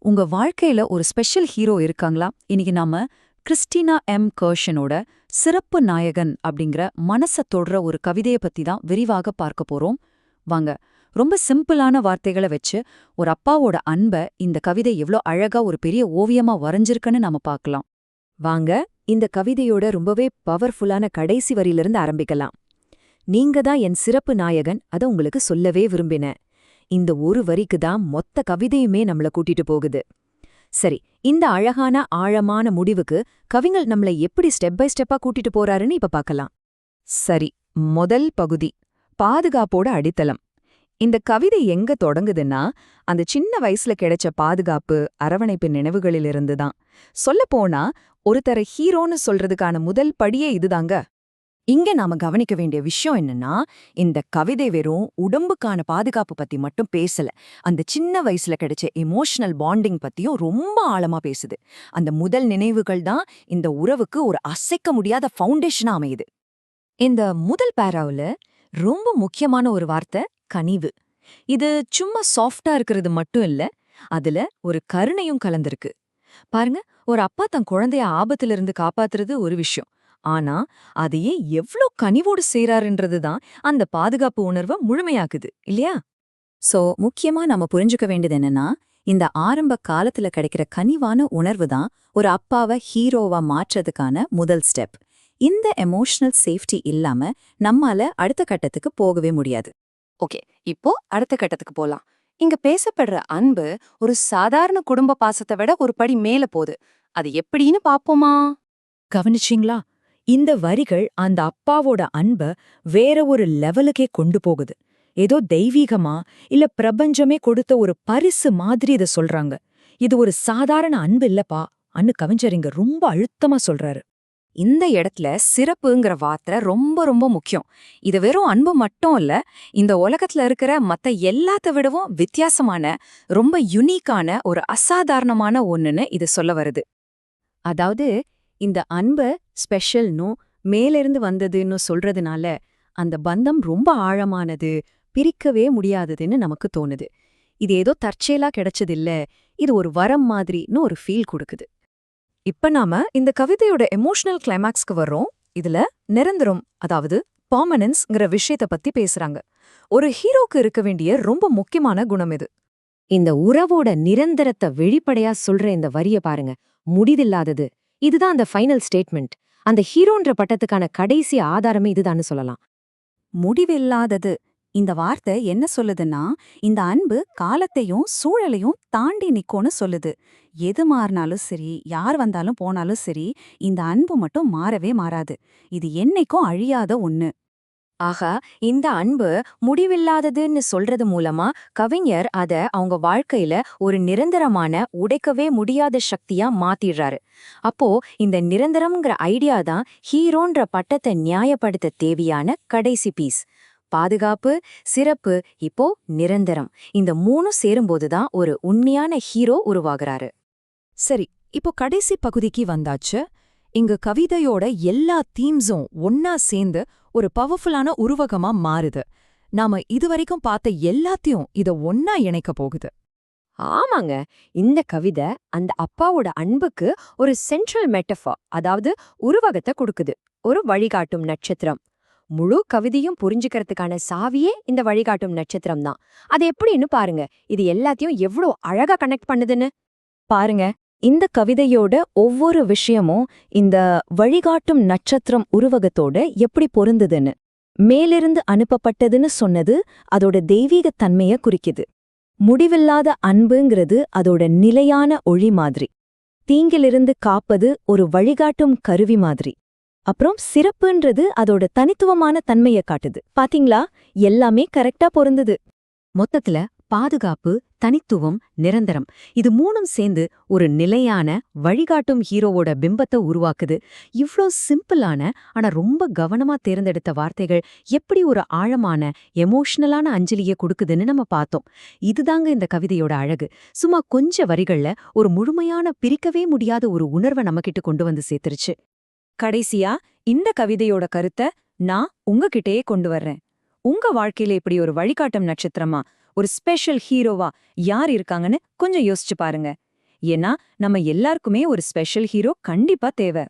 உங்க வாழ்க்கையில ஒரு ஸ்பெஷல் ஹீரோ இருக்காங்களா? இன்னைக்கு நாம கிறிஸ்டினா எம் கர்ஷனோட சிறப்பு நாயகன் அப்படிங்கிற மனச தொடுற ஒரு கவிதைய பத்தி தான் விரிவாக பார்க்க போறோம். வாங்க, ரொம்ப சிம்பிளான வார்த்தைகளை வச்சு ஒரு அப்பாவோட அன்ப இந்த கவிதை எவ்ளோ அழகா ஒரு பெரிய ஓவியமா வரைஞ்சிருக்குன்னு நாம பார்க்கலாம். வாங்க, இந்த கவிதையோட ரொம்பவே பவர்ஃபுல்லான கடைசி வரியிலிருந்து ஆரம்பிக்கலாம். நீங்க தான் என் சிறப்பு நாயகன், அத உங்களுக்கு சொல்லவே விரும்பினேன். இந்த ஒரு வரிக்கு தான் மொத்த கவிதையுமே நம்மள கூட்டிட்டு போகுது. சரி, இந்த அழகான ஆழமான முடிவுக்கு கவிஞர் நம்மள எப்படி ஸ்டெப் பை ஸ்டெப்பா கூட்டிட்டு போறாருன்னு இப்ப பார்க்கலாம். சரி, முதல் பகுதி பாதுகாப்போட அடித்தளம். இந்த கவிதை எங்க தொடங்குதுன்னா, அந்த சின்ன வயசுல கிடைச்ச பாதுகாப்பு, அரவணைப்பு நினைவுகளிலிருந்து தான். சொல்லப்போனா ஒருத்தர ஹீரோன்னு சொல்றதுக்கான முதல் படியே இதுதாங்க. இங்க நாம கவனிக்க வேண்டிய விஷயம் என்னன்னா, இந்த கவிதை வெறும் உடம்புக்கான பாதுகாப்பு பத்தி மட்டும் பேசல. அந்த சின்ன வயசுல கிடைச்ச எமோஷனல் பாண்டிங் பத்தியும் ரொம்ப ஆழமா பேசுது. அந்த முதல் நினைவுகள் தான் இந்த உறவுக்கு ஒரு அசைக்க முடியாத ஃபவுண்டேஷனா அமையுது. இந்த முதல் பேராவுல ரொம்ப முக்கியமான ஒரு வார்த்தை கனிவு. இது சும்மா சாஃப்டா இருக்கிறது மட்டும் இல்ல, அதுல ஒரு கருணையும் கலந்திருக்கு. பாருங்க, ஒரு அப்பா தன் குழந்தைய ஆபத்திலிருந்து காப்பாத்துறது ஒரு விஷயம். ஆனா அதையே எவ்ளோ கனிவோடு செய்றாருன்றது தான் அந்த பாதுகாப்பு உணர்வை முழுமையாக்குது, இல்லையா? சோ முக்கியமா நம்ம புரிஞ்சுக்க வேண்டியது என்னன்னா, இந்த ஆரம்ப காலத்துல கிடைக்கிற கனிவான உணர்வு தான் ஒரு அப்பாவை ஹீரோவா மாற்றதுக்கான முதல் ஸ்டெப். இந்த எமோஷனல் சேஃப்டி இல்லாம நம்மால அடுத்த கட்டத்துக்கு போகவே முடியாது. ஓகே, இப்போ அடுத்த கட்டத்துக்கு போலாம். இங்க பேசப்படுற அன்பு ஒரு சாதாரண குடும்ப பாசத்தை விட ஒரு படி மேல போகுது. அது எப்படின்னு பாப்போமா? கவனிச்சிங்களா? இந்த வரிகள் அந்த அப்பாவோட அன்ப வேற ஒரு லெவலுக்கே கொண்டு போகுது. ஏதோ தெய்வீகமா இல்ல பிரபஞ்சமே கொடுத்த ஒரு பரிசு மாதிரி இத சொல்றாங்க. இது ஒரு சாதாரண அன்பு இல்லப்பா அன்னு கவிஞரிங்க ரொம்ப அழுத்தமா சொல்றாரு. இந்த இடத்துல சிறப்புங்கிற வார்த்தை ரொம்ப ரொம்ப முக்கியம். இது வெறும் அன்பு மட்டும் இல்ல, இந்த உலகத்துல இருக்கிற மத்த எல்லாத்த விடவும் வித்தியாசமான, ரொம்ப யுனிக்கான ஒரு அசாதாரணமான ஒண்ணுன்னு இது சொல்ல வருது. அதாவது இந்த அன்ப ஸ்பெஷல்னும் மேலிருந்து வந்ததுன்னு சொல்றதுனால அந்த பந்தம் ரொம்ப ஆழமானது, பிரிக்கவே முடியாததுன்னு நமக்கு தோணுது. இது ஏதோ தற்செயலா கிடைச்சதில்ல, இது ஒரு வரம் மாதிரின்னு ஒரு ஃபீல் கொடுக்குது. இப்ப நாம இந்த கவிதையோட எமோஷனல் கிளைமாக்ஸ்க்கு வர்றோம். இதுல நிரந்தரம், அதாவது பெர்மனன்ஸ்ங்கிற விஷயத்த பத்தி பேசுறாங்க. ஒரு ஹீரோக்கு இருக்க வேண்டிய ரொம்ப முக்கியமான குணம் இது. இந்த உறவோட நிரந்தரத்தை வெளிப்படையா சொல்ற இந்த வரிய பாருங்க. முடிவில்லாதது. இதுதான் அந்த ஃபைனல் ஸ்டேட்மெண்ட். அந்த ஹீரோன்ற பட்டத்துக்கான கடைசி ஆதாரமே இதுதான்னு சொல்லலாம். முடிவில்லாதது. இந்த வார்த்தை என்ன சொல்லுதுன்னா, இந்த அன்பு காலத்தையும் சூழலையும் தாண்டி நிக்கும்னு சொல்லுது. எது மாறினாலும் சரி, யார் வந்தாலும் போனாலும் சரி, இந்த அன்பு மட்டும் மாறவே மாறாது. இது என்னைக்கும் அழியாத ஒண்ணு. ஆகா, இந்த அன்பு முடிவில்லாததுன்னு சொல்றது மூலமா கவிஞர் அத அவங்க வாழ்க்கையில ஒரு நிரந்தரமான, உடைக்கவே முடியாத சக்தியா மாத்திடுறாரு. அப்போ இந்த நிரந்தரம்ங்கிற ஐடியா தான் ஹீரோன்ற பட்டத்தை நியாயப்படுத்த தேவையான கடைசி பீஸ். பாதுகாப்பு, சிறப்பு, இப்போ நிரந்தரம். இந்த மூணும் சேரும்போதுதான் ஒரு உண்மையான ஹீரோ உருவாகிறாரு. சரி, இப்போ கடைசி பகுதிக்கு வந்தாச்சு. இங்க கவிதையோட எல்லா தீம்ஸும் ஒன்னா சேர்ந்து ஒரு பவர்ஃபுல்லான உருவகமா மாறுது. நாம இதுவரைக்கும் பார்த்த எல்லாத்தையும் இத ஒன்னா இணைக்க போகுது. ஆமாங்க, இந்த கவிதை அந்த அப்பாவோட அன்புக்கு ஒரு சென்ட்ரல் மெட்டஃபர், அதாவது உருவகத்தை கொடுக்குது. ஒரு வழிகாட்டும் நட்சத்திரம். முழு கவிதையும் புரிஞ்சுக்கிறதுக்கான சாவியே இந்த வழிகாட்டும் நட்சத்திரம் தான். அது எப்படின்னு பாருங்க. இது எல்லாத்தையும் எவ்ளோ அழகா கனெக்ட் பண்ணுதுன்னு பாருங்க. இந்த கவிதையோட ஒவ்வொரு விஷயமும் இந்த வழிகாட்டும் நட்சத்திரம் உருவகத்தோட எப்படி பொருந்துதுன்னு. மேலிருந்து அனுப்பப்பட்டதுன்னு சொன்னது அதோட தெய்வீகத் தன்மைய குறிக்குது. முடிவில்லாத அன்புங்கிறது அதோட நிலையான ஒளி மாதிரி. தீங்கிலிருந்து காப்பது ஒரு வழிகாட்டும் கருவி மாதிரி. அப்புறம் சிறப்புன்றது அதோட தனித்துவமான தன்மைய காட்டுது. பாத்தீங்களா, எல்லாமே கரெக்டா பொருந்துது. மொத்தத்துல பாதுகாப்பு, தனித்துவம், நிரந்தரம், இது மூணும் சேர்ந்து ஒரு நிலையான வழிகாட்டும் ஹீரோவோட பிம்பத்தை உருவாக்குது. இவ்ளோ சிம்பிளான ஆனா ரொம்ப கவனமா தேர்ந்தெடுத்த வார்த்தைகள் எப்படி ஒரு ஆழமான எமோஷனலான அஞ்சலியை கொடுக்குதுன்னு நம்ம பார்த்தோம். இதுதாங்க இந்த கவிதையோட அழகு. சும்மா கொஞ்ச வரிகள்ல ஒரு முழுமையான, பிரிக்கவே முடியாத ஒரு உணர்வை நம்மகிட்ட கொண்டு வந்து சேர்த்துருச்சு. கடைசியா இந்த கவிதையோட கருத்தை நான் உங்ககிட்டயே கொண்டு வர்றேன். உங்க வாழ்க்கையில இப்படி ஒரு வழிகாட்டும் நட்சத்திரமா, ஒரு ஸ்பெஷல் ஹீரோவா யார் இருக்காங்கன்னு கொஞ்சம் யோசிச்சு பாருங்க. ஏன்னா நம்ம எல்லாருக்குமே ஒரு ஸ்பெஷல் ஹீரோ கண்டிப்பா தேவை.